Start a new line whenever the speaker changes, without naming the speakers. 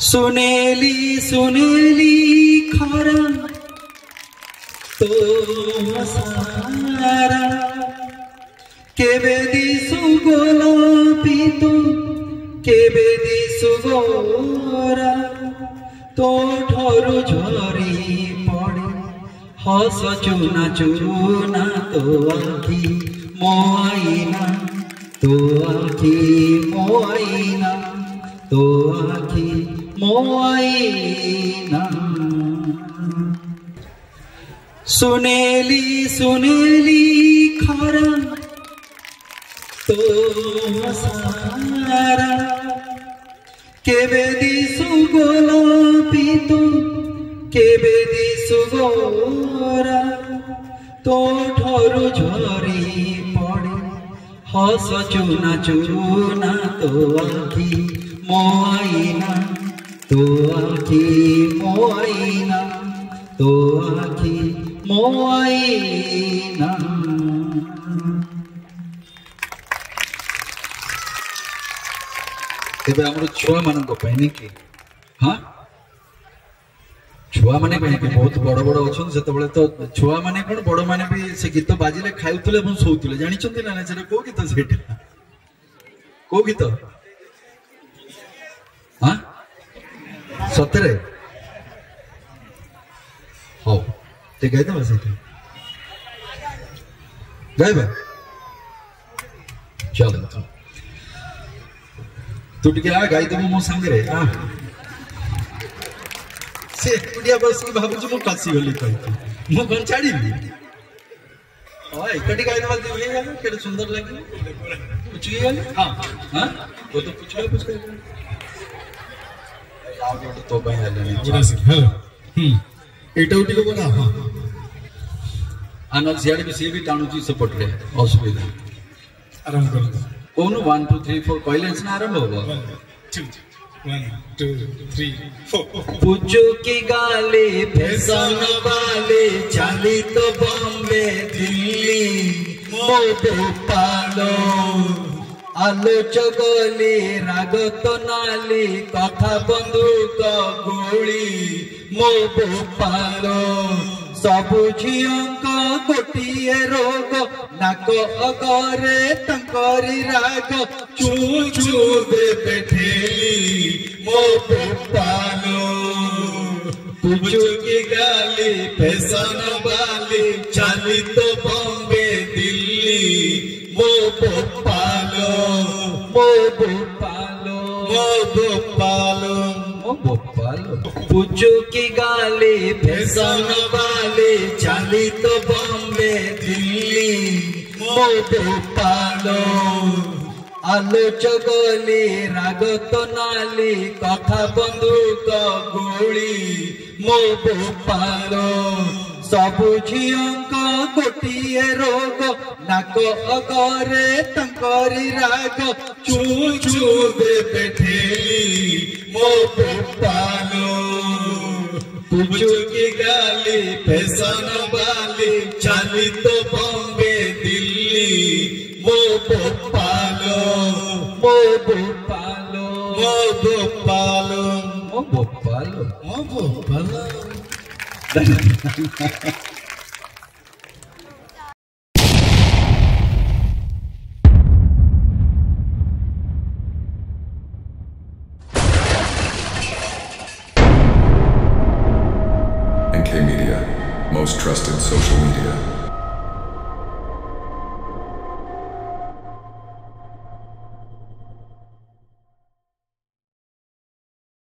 सुनेली सुनेली खरा तो सारा केबे दिसु गोलापी तू केबे दिसु गोरा तो ठोरु झरी पड़े हस चुना चुना तो आखी मोआईना तो आखी मोआईना तो आखी मोआईना सुनेली सुनेली खरा तो सारा केबे दिसु गोलापी तू केबे दिसु गोरा तो ठोरु झरी पड़े हस चुना चुना तो आखी मोआईना तो आखी मोआईना तो आखी मोआईना। तेबे हमर छुआ मान नहीं कि हाँ छुआ माने बहुत बड़ बड़ अच्छा से तो छुआ माने कौन बड़ माने भी से गीत बाजिले खाऊले शोले जानी ना से कौ गीत से कौ गीत हाँ सतरे हाँ ते गाइदेबा से गाइबा चल तू टिके आ गाइदेबु मो संगे आ से कुडिया बस की भाबु मु कासी गली कहि मु कोन छाडी ओए कटी गाइदेबा दे हे गला केड सुंदर लागे कुछ गली हां हां वो तो कुछ कर यार तो भाई हले बुरा से हेलो एटा उठी को बोला हां आनल सियाड़ी भी से भी टाणु जी सपोर्ट रे असुविधा आराम कर कौन 1 2 3 4 कहले ना आरंभ होगा 1 2 3 4 पूछो की गाले फैशन वाले चाली तो बॉम्बे दिल्ली मो पालो आलोचक गली राग तो नाली कथा बंदूक गोली मो पालो सबु झियों गोटे रोग नाक अगरे तंकरी राग चू चू दे ठेली मो पालो पूछू की गाली फैशन वाली चाली तो बॉम्बे दिल्ली मो पालो मो पालो मो पालो मो पालो पूछू की गाली फैशन वाली चाली तो बॉम्बे दिल्ली मो पालो आलोचक गली राग तो नाली कथा बंदूक गोली मो पालो सबु झियों गोटे रोग नाक अगरे तंकरी राग चू चू दे ठेली मो पालो पूछू की गाली फैशन वाली चाली तो बॉम्बे दिल्ली मो पालो मो पालो मो पालो मो पालो मो पालो
NK Media, most trusted social media.